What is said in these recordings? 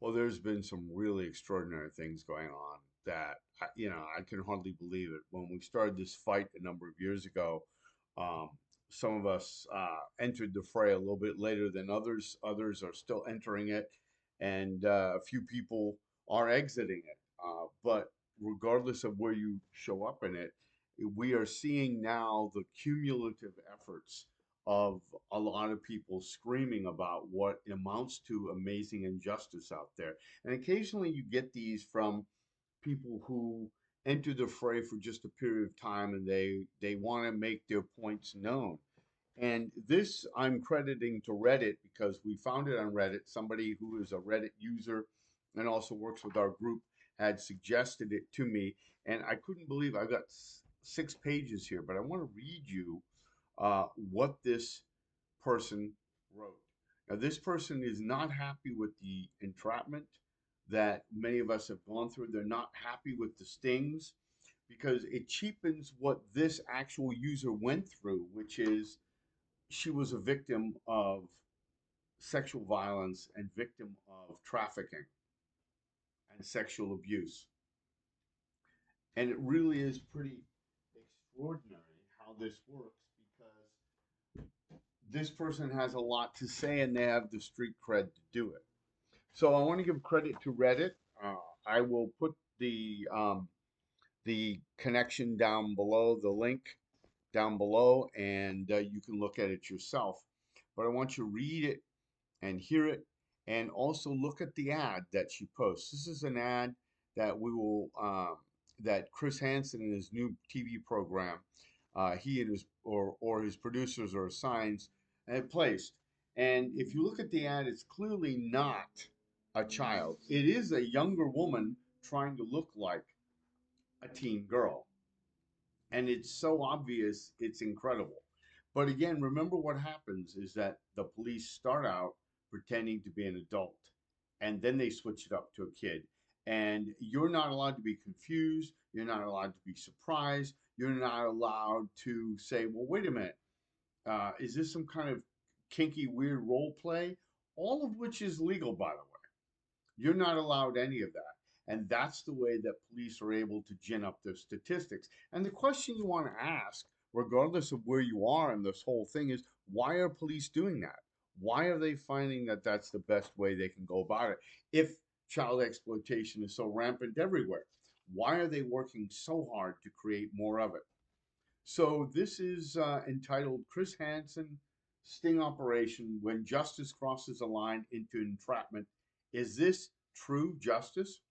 Well, there's been some really extraordinary things going on that I can hardly believe it. When we started this fight a number of years ago, um, some of us entered the fray a little bit later than others. Others are still entering it, and a few people are exiting it. But regardless of where you show up in it, we are seeing now the cumulative efforts of a lot of people screaming about what amounts to amazing injustice out there. And occasionally you get these from people who enter the fray for just a period of time and they want to make their points known. And this I'm crediting to Reddit because we found it on Reddit. Somebody who is a Reddit user and also works with our group had suggested it to me. And I couldn't believe I've got 6 pages here, but I want to read you what this person wrote. Now, this person is not happy with the entrapment that many of us have gone through. They're not happy with the stings because it cheapens what this actual user went through, which is she was a victim of sexual violence and victim of trafficking and sexual abuse. And it really is pretty extraordinary how this works because this person has a lot to say and they have the street cred to do it. So I want to give credit to Reddit. Uh, I will put the connection down below, the link down below, and you can look at it yourself. But I want you to read it and hear it, and also look at the ad that she posts. This is an ad that we will that Chris Hansen in his new TV program, he and his or his producers are assigned and placed. And if you look at the ad, it's clearly not a child. It is a younger woman trying to look like a teen girl. And it's so obvious, it's incredible. But again, remember what happens is that the police start out pretending to be an adult and then they switch it up to a kid. And you're not allowed to be confused. You're not allowed to be surprised. You're not allowed to say, well, wait a minute, is this some kind of kinky, weird role play? All of which is legal, by the way. You're not allowed any of that. And that's the way that police are able to gin up their statistics. And the question you want to ask, regardless of where you are in this whole thing, is why are police doing that? Why are they finding that that's the best way they can go about it? If child exploitation is so rampant everywhere, why are they working so hard to create more of it? So this is entitled Chris Hansen Sting Operation When Justice Crosses a Line into Entrapment. Is this true justice?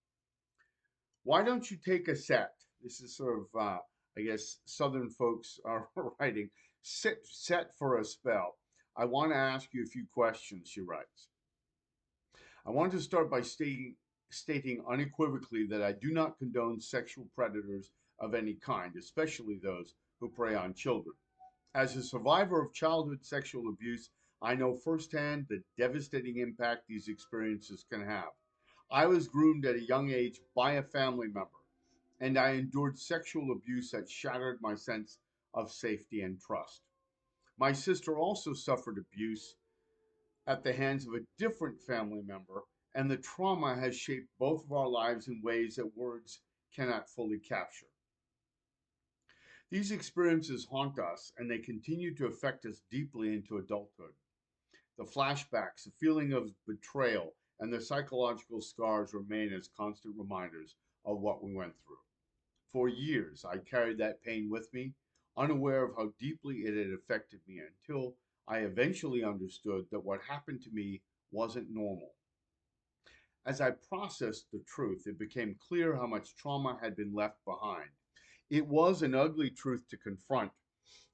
Why don't you take a set? This is sort of, I guess, Southern folks are writing. Set for a spell. I want to ask you a few questions, she writes. I want to start by stating unequivocally that I do not condone sexual predators of any kind, especially those who prey on children. As a survivor of childhood sexual abuse, I know firsthand the devastating impact these experiences can have. I was groomed at a young age by a family member, and I endured sexual abuse that shattered my sense of safety and trust. My sister also suffered abuse at the hands of a different family member, and the trauma has shaped both of our lives in ways that words cannot fully capture. These experiences haunt us, and they continue to affect us deeply into adulthood. The flashbacks, the feeling of betrayal, and the psychological scars remain as constant reminders of what we went through. For years, I carried that pain with me, unaware of how deeply it had affected me until I eventually understood that what happened to me wasn't normal. As I processed the truth, it became clear how much trauma had been left behind. It was an ugly truth to confront,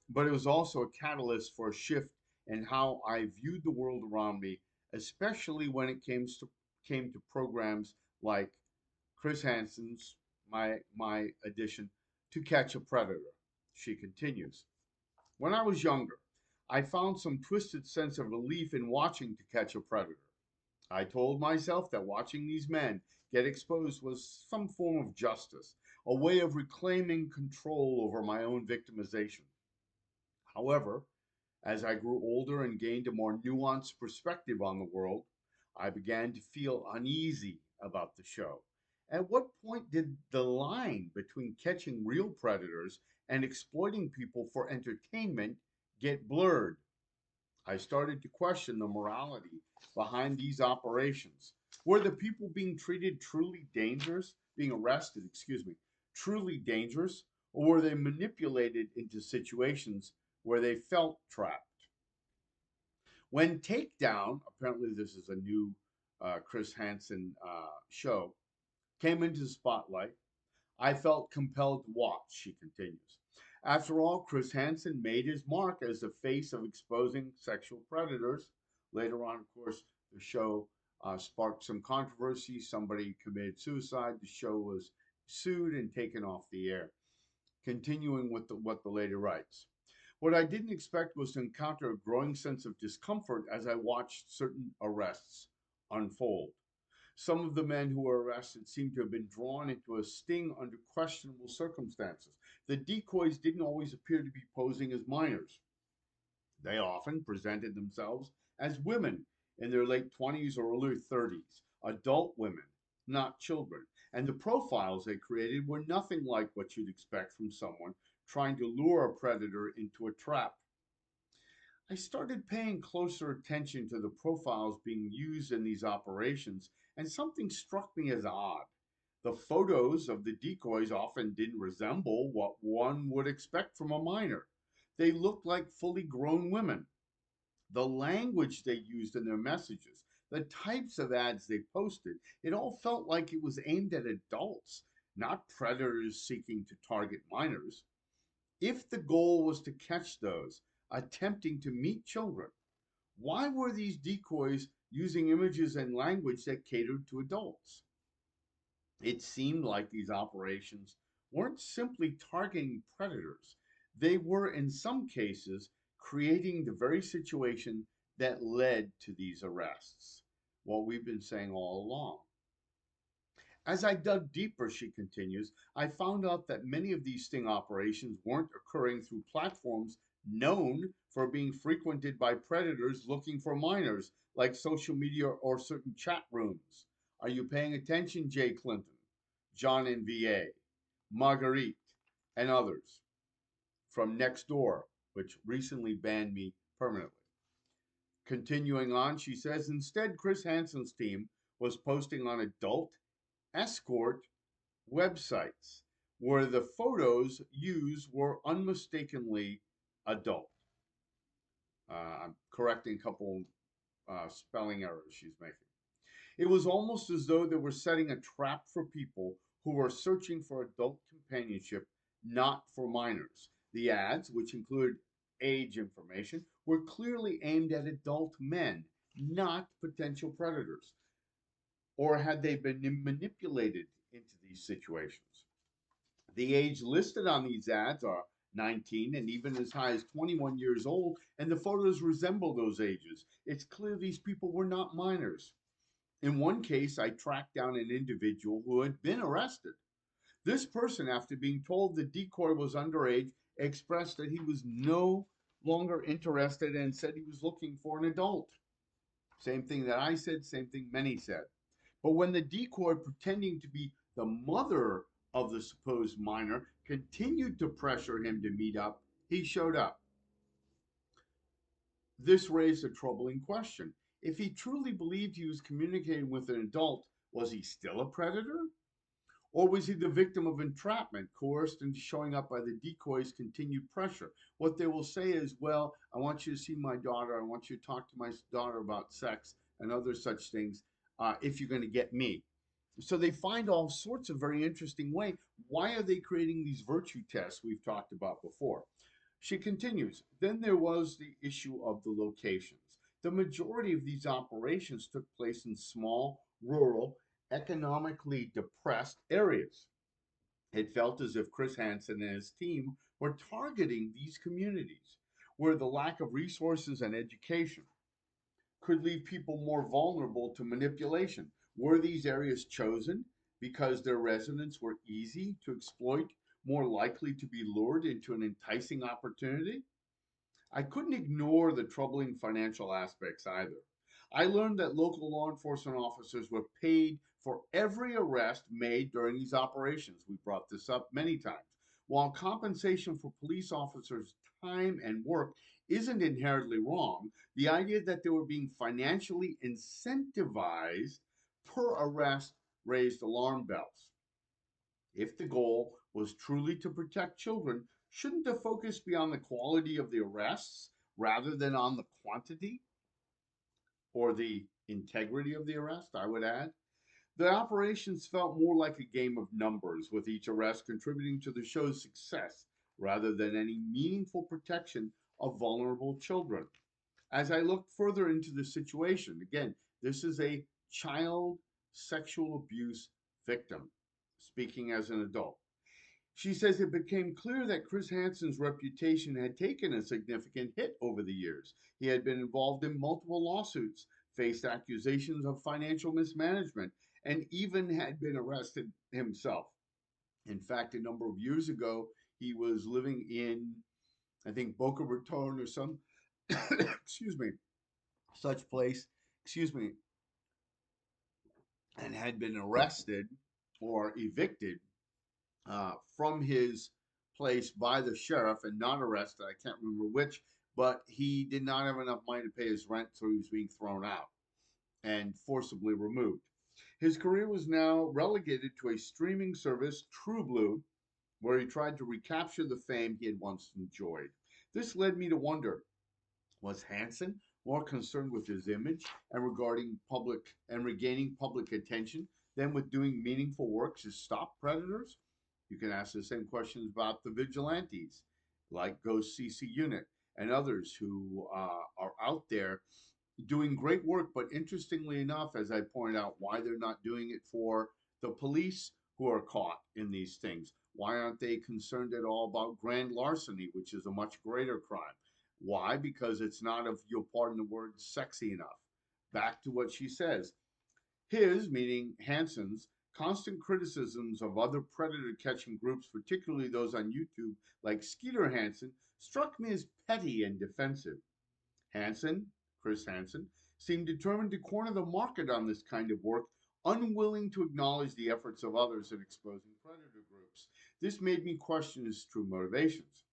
but it was also a catalyst for a shift in how I viewed the world around me, especially when it came to programs like Chris Hansen's my addition to Catch a Predator. She continues. When I was younger, I found some twisted sense of relief in watching To Catch a Predator. I told myself that watching these men get exposed was some form of justice, a way of reclaiming control over my own victimization. However, as I grew older and gained a more nuanced perspective on the world, I began to feel uneasy about the show. At what point did the line between catching real predators and exploiting people for entertainment get blurred? I started to question the morality behind these operations. Were the people being treated truly dangerous, being arrested, excuse me, truly dangerous, or were they manipulated into situations where they felt trapped? When Takedown, apparently this is a new Chris Hansen show, came into the spotlight, I felt compelled to watch, she continues. After all, Chris Hansen made his mark as the face of exposing sexual predators. Later on, of course, the show sparked some controversy. Somebody committed suicide. The show was sued and taken off the air. Continuing with what the lady writes. What I didn't expect was to encounter a growing sense of discomfort as I watched certain arrests unfold. Some of the men who were arrested seemed to have been drawn into a sting under questionable circumstances. The decoys didn't always appear to be posing as minors. They often presented themselves as women in their late 20s or early 30s, adult women, not children. And the profiles they created were nothing like what you'd expect from someone trying to lure a predator into a trap. I started paying closer attention to the profiles being used in these operations, and something struck me as odd. The photos of the decoys often didn't resemble what one would expect from a minor. They looked like fully grown women. The language they used in their messages, the types of ads they posted, it all felt like it was aimed at adults, not predators seeking to target minors. If the goal was to catch those attempting to meet children, why were these decoys using images and language that catered to adults? It seemed like these operations weren't simply targeting predators, they were, in some cases, creating the very situation that led to these arrests. What we've been saying all along. As I dug deeper, she continues, I found out that many of these sting operations weren't occurring through platforms known for being frequented by predators looking for minors, like social media or certain chat rooms. Are you paying attention, Jay Clinton, John in VA, Marguerite, and others from Nextdoor, which recently banned me permanently? Continuing on, she says, instead, Chris Hansen's team was posting on adult escort websites where the photos used were unmistakably adult. I'm correcting a couple spelling errors she's making. It was almost as though they were setting a trap for people who were searching for adult companionship, not for minors. The ads, which included age information, were clearly aimed at adult men, not potential predators. Or had they been manipulated into these situations? The age listed on these ads are 19 and even as high as 21 years old, and the photos resemble those ages. It's clear these people were not minors. In one case, I tracked down an individual who had been arrested. This person, after being told the decoy was underage, expressed that he was no longer interested and said he was looking for an adult. Same thing that I said, same thing many said. But when the decoy, pretending to be the mother of the supposed minor, continued to pressure him to meet up, he showed up. This raised a troubling question. If he truly believed he was communicating with an adult, was he still a predator? Or was he the victim of entrapment, coerced into showing up by the decoy's continued pressure? What they will say is, well, I want you to see my daughter. I want you to talk to my daughter about sex and other such things if you're going to get me. So they find all sorts of very interesting ways. Why are they creating these virtue tests we've talked about before? She continues, then there was the issue of the locations. The majority of these operations took place in small, rural, economically depressed areas. It felt as if Chris Hansen and his team were targeting these communities where the lack of resources and education could leave people more vulnerable to manipulation. Were these areas chosen because their residents were easy to exploit, more likely to be lured into an enticing opportunity? I couldn't ignore the troubling financial aspects either. I learned that local law enforcement officers were paid for every arrest made during these operations. We brought this up many times. While compensation for police officers' time and work isn't inherently wrong, the idea that they were being financially incentivized per arrest raised alarm bells. If the goal was truly to protect children, shouldn't the focus be on the quality of the arrests rather than on the quantity or the integrity of the arrest? I would add. The operations felt more like a game of numbers, with each arrest contributing to the show's success rather than any meaningful protection of vulnerable children. As I looked further into the situation, again, this is a child sexual abuse victim speaking as an adult. She says it became clear that Chris Hansen's reputation had taken a significant hit over the years. He had been involved in multiple lawsuits, faced accusations of financial mismanagement, and even had been arrested himself. In fact, a number of years ago, he was living in, I think, Boca Raton or some, excuse me, such place, excuse me, and had been arrested or evicted from his place by the sheriff and not arrested. I can't remember which, but he did not have enough money to pay his rent, so he was being thrown out and forcibly removed. His career was now relegated to a streaming service, True Blue, where he tried to recapture the fame he had once enjoyed. This led me to wonder, was Hansen more concerned with his image and regarding public and regaining public attention than with doing meaningful work to stop predators? You can ask the same questions about the vigilantes, like Ghost CC Unit and others who are out there doing great work. But interestingly enough, as I point out, why they're not doing it for the police who are caught in these things. Why aren't they concerned at all about grand larceny, which is a much greater crime? Why? Because it's not, if you'll pardon the word, sexy enough. Back to what she says. His, meaning Hansen's, constant criticisms of other predator catching groups, particularly those on YouTube like Skeeter Hansen, struck me as petty and defensive. Hansen, Chris Hansen, seemed determined to corner the market on this kind of work, unwilling to acknowledge the efforts of others in exposing predator groups. This made me question his true motivations.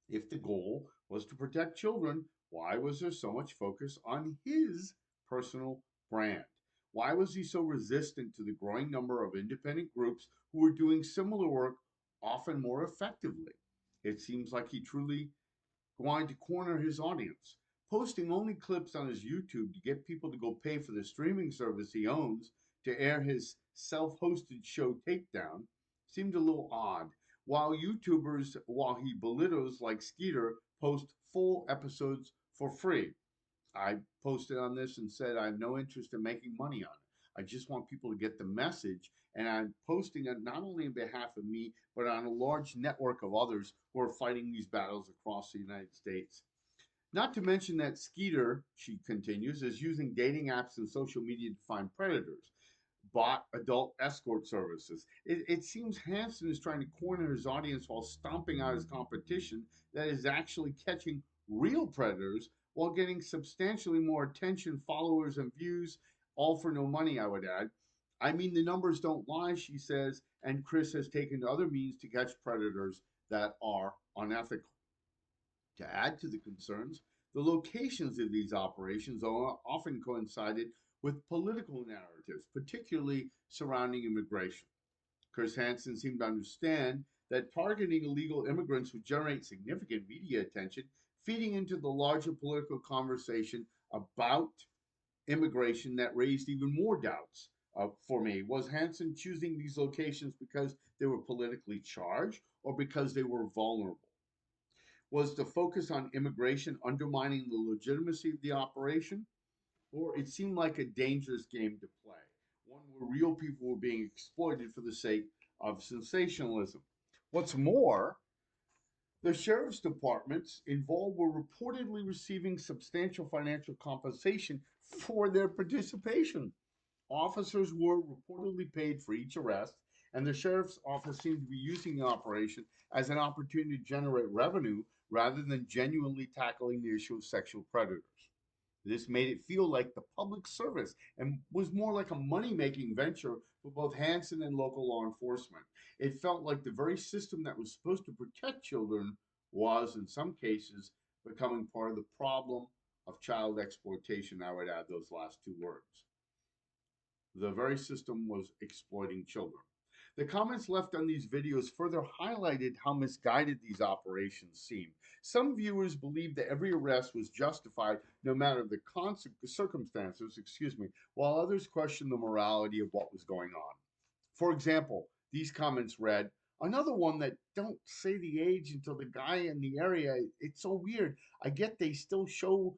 If the goal was to protect children, why was there so much focus on his personal brand? Why was he so resistant to the growing number of independent groups who were doing similar work, often more effectively? It seems like he truly wanted to corner his audience, posting only clips on his YouTube to get people to go pay for the streaming service he owns to air his self hosted show Takedown seemed a little odd. While he belittles like Skeeter, post full episodes for free. I posted on this and said I have no interest in making money on it. I just want people to get the message, and I'm posting it not only on behalf of me, but on a large network of others who are fighting these battles across the United States. Not to mention that Skeeter, she continues, is using dating apps and social media to find predators, bought adult escort services. It seems Hansen is trying to corner his audience while stomping out his competition that is actually catching real predators while getting substantially more attention, followers, and views, all for no money, I would add. I mean, the numbers don't lie, she says, and Chris has taken other means to catch predators that are unethical. To add to the concerns, the locations of these operations are often coincided with political narratives, particularly surrounding immigration. Chris Hansen seemed to understand that targeting illegal immigrants would generate significant media attention, feeding into the larger political conversation about immigration that raised even more doubts for me. Was Hansen choosing these locations because they were politically charged or because they were vulnerable? Was the focus on immigration undermining the legitimacy of the operation? Or it seemed like a dangerous game to play, one where real people were being exploited for the sake of sensationalism. What's more, the sheriff's departments involved were reportedly receiving substantial financial compensation for their participation. Officers were reportedly paid for each arrest, and the sheriff's office seemed to be using the operation as an opportunity to generate revenue rather than genuinely tackling the issue of sexual predators. This made it feel like the public service and was more like a money making venture for both Hansen and local law enforcement. It felt like the very system that was supposed to protect children was, in some cases, becoming part of the problem of child exploitation. I would add those last two words. The very system was exploiting children. The comments left on these videos further highlighted how misguided these operations seemed. Some viewers believed that every arrest was justified no matter the circumstances, while others questioned the morality of what was going on. For example, these comments read, another one that don't say the age until the guy in the area. It's so weird. I get they still show,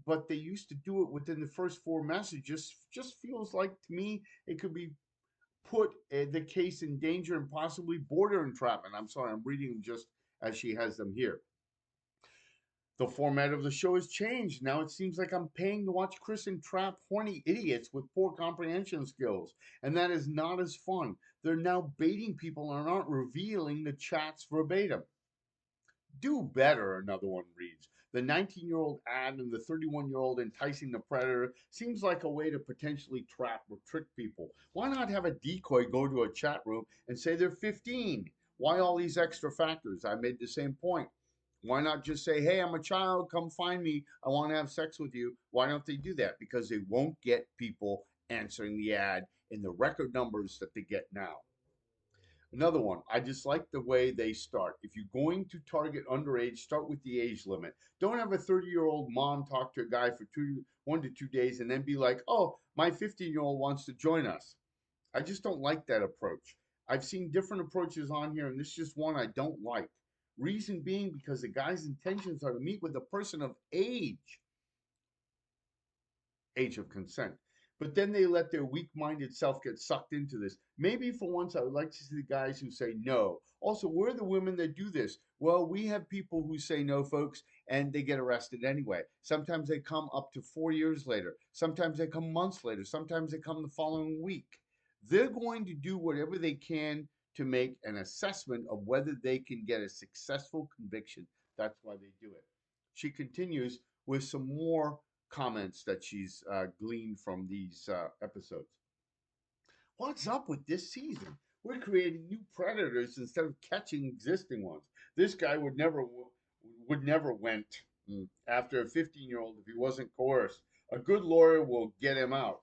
but they used to do it within the first four messages. Just feels like to me it could be put the case in danger and possibly border entrapment. I'm sorry, I'm reading them just as she has them here. The format of the show has changed. Now it seems like I'm paying to watch Chris entrap horny idiots with poor comprehension skills, and that is not as fun. They're now baiting people and aren't revealing the chats verbatim. Do better, another one reads. The 19-year-old ad and the 31-year-old enticing the predator seems like a way to potentially trap or trick people. Why not have a decoy go to a chat room and say they're 15? Why all these extra factors? I made the same point. Why not just say, hey, I'm a child, come find me, I want to have sex with you? Why don't they do that? Because they won't get people answering the ad in the record numbers that they get now. Another one, I just like the way they start. If you're going to target underage, start with the age limit. Don't have a 30-year-old mom talk to a guy for 1 to 2 days and then be like, oh, my 15-year-old wants to join us. I just don't like that approach. I've seen different approaches on here, and this is just one I don't like. Reason being because the guy's intentions are to meet with a person of age of consent. But then they let their weak minded self get sucked into this. Maybe for once, I would like to see the guys who say no. Also, where are the women that do this? Well, we have people who say no, folks, and they get arrested anyway. Sometimes they come up to 4 years later. Sometimes they come months later. Sometimes they come the following week. They're going to do whatever they can to make an assessment of whether they can get a successful conviction. That's why they do it. She continues with some more comments that she's gleaned from these episodes. What's up with this season? We're creating new predators instead of catching existing ones. This guy would never went after a 15-year-old if he wasn't coerced. A good lawyer will get him out.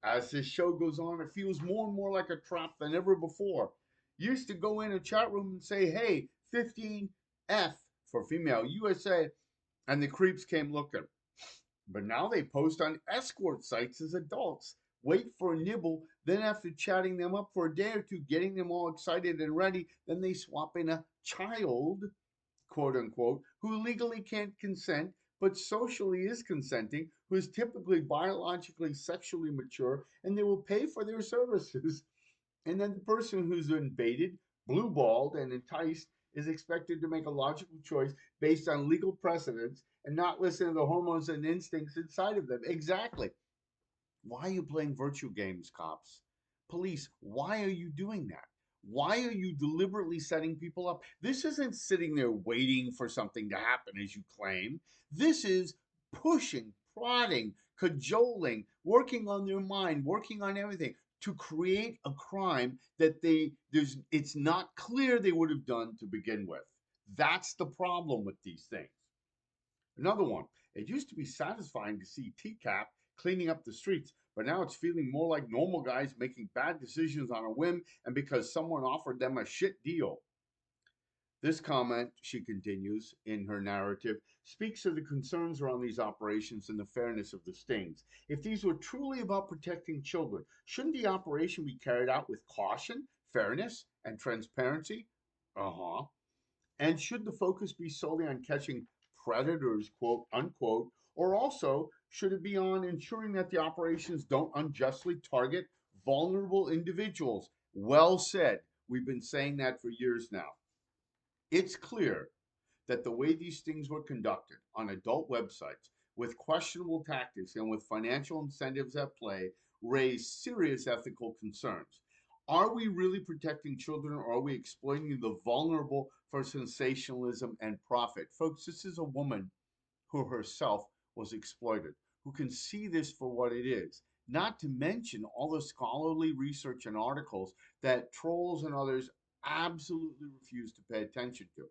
As this show goes on, it feels more and more like a trap than ever before. Used to go in a chat room and say, hey, 15F for female USA, and the creeps came looking. But now they post on escort sites as adults, wait for a nibble, then after chatting them up for a day or two, getting them all excited and ready, then they swap in a child, quote unquote, who legally can't consent but socially is consenting, who is typically biologically sexually mature, and they will pay for their services. And then the person who's been baited, blue balled, and enticed is expected to make a logical choice based on legal precedents and not listen to the hormones and instincts inside of them. Exactly. Why are you playing virtual games, cops? Police, why are you doing that? Why are you deliberately setting people up? This isn't sitting there waiting for something to happen, as you claim. This is pushing, prodding, cajoling, working on their mind, working on everything to create a crime that it's not clear they would have done to begin with. That's the problem with these things. Another one. It used to be satisfying to see TCAP cleaning up the streets, but now it's feeling more like normal guys making bad decisions on a whim and because someone offered them a shit deal. This comment, she continues in her narrative, speaks of the concerns around these operations and the fairness of the stings. If these were truly about protecting children, shouldn't the operation be carried out with caution, fairness, and transparency? Uh huh. And should the focus be solely on catching predators, quote unquote, or also should it be on ensuring that the operations don't unjustly target vulnerable individuals? Well said. We've been saying that for years now. It's clear that the way these things were conducted on adult websites with questionable tactics and with financial incentives at play raise serious ethical concerns. Are we really protecting children or are we exploiting the vulnerable for sensationalism and profit? Folks, this is a woman who herself was exploited, who can see this for what it is. Not to mention all the scholarly research and articles that trolls and others absolutely refuse to pay attention to,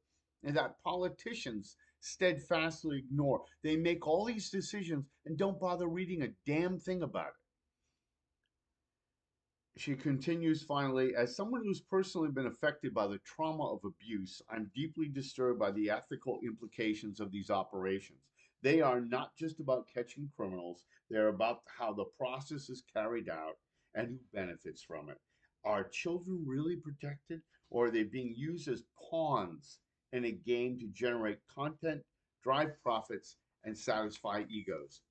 and that politicians steadfastly ignore. They make all these decisions and don't bother reading a damn thing about it. She continues finally, as someone who's personally been affected by the trauma of abuse, I'm deeply disturbed by the ethical implications of these operations. They are not just about catching criminals, they're about how the process is carried out and who benefits from it. Are children really protected, or are they being used as pawns in a game to generate content, drive profits, and satisfy egos?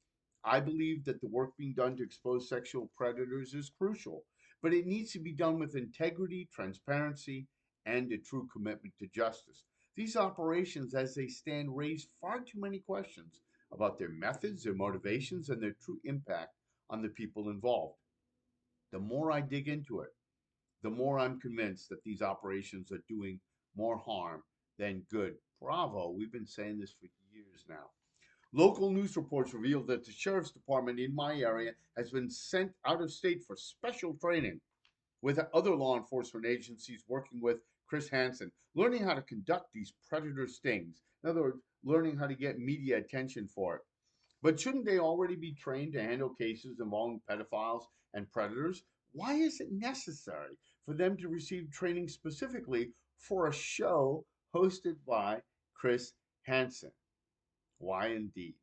I believe that the work being done to expose sexual predators is crucial, but it needs to be done with integrity, transparency, and a true commitment to justice. These operations, as they stand, raise far too many questions about their methods, their motivations, and their true impact on the people involved. The more I dig into it, the more I'm convinced that these operations are doing more harm than good. Bravo, we've been saying this for years now. Local news reports reveal that the sheriff's department in my area has been sent out of state for special training with other law enforcement agencies working with Chris Hansen, learning how to conduct these predator stings. In other words, learning how to get media attention for it. But shouldn't they already be trained to handle cases involving pedophiles and predators? Why is it necessary for them to receive training specifically for a show hosted by Chris Hansen? Why indeed?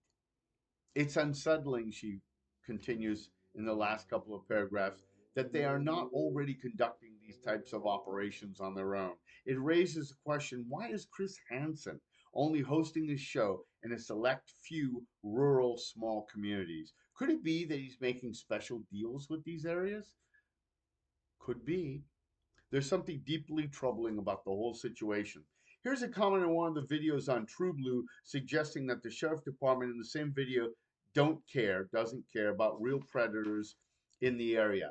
It's unsettling, she continues in the last couple of paragraphs, that they are not already conducting these types of operations on their own. It raises the question, why is Chris Hansen only hosting this show in a select few rural small communities? Could it be that he's making special deals with these areas? Could be. There's something deeply troubling about the whole situation. Here's a comment in one of the videos on True Blue suggesting that the sheriff department in the same video doesn't care about real predators in the area.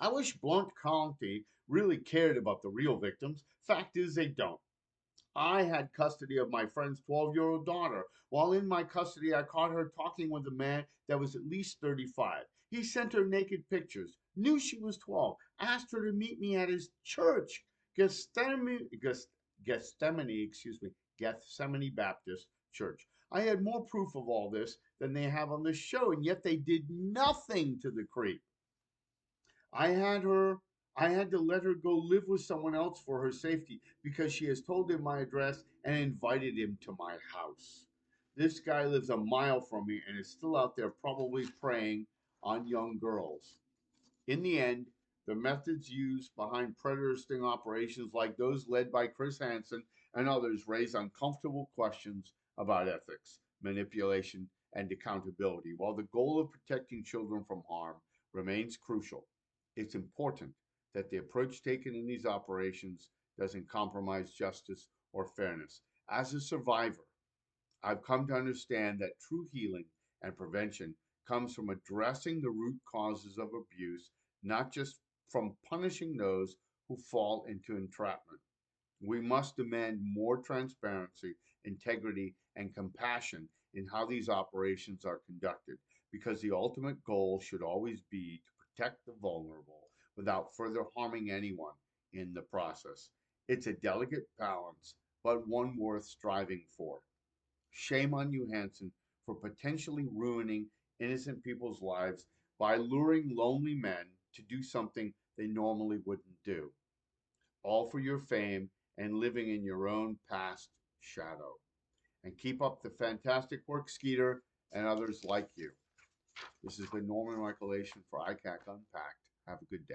I wish Blount County really cared about the real victims. Fact is, they don't. I had custody of my friend's 12-year-old daughter. While in my custody, I caught her talking with a man that was at least 35. He sent her naked pictures, knew she was 12, asked her to meet me at his church, Gethsemane, Gethsemane Baptist Church. I had more proof of all this than they have on this show, and yet they did nothing to the creep. I had her I had to let her go live with someone else for her safety because she has told him my address and invited him to my house. This guy lives a mile from me and is still out there probably preying on young girls. In the end, the methods used behind predator sting operations like those led by Chris Hansen and others raise uncomfortable questions about ethics, manipulation, and accountability. While the goal of protecting children from harm remains crucial, it's important that the approach taken in these operations doesn't compromise justice or fairness. As a survivor, I've come to understand that true healing and prevention comes from addressing the root causes of abuse, not just from punishing those who fall into entrapment. We must demand more transparency, integrity, and compassion in how these operations are conducted, because the ultimate goal should always be to protect the vulnerable without further harming anyone in the process. It's a delicate balance, but one worth striving for. Shame on you, Hansen, for potentially ruining innocent people's lives by luring lonely men to do something they normally wouldn't do. All for your fame and living in your own past shadow. And keep up the fantastic work, Skeeter, and others like you. This has been Norman Michaelation for ICAC Unpacked. Have a good day.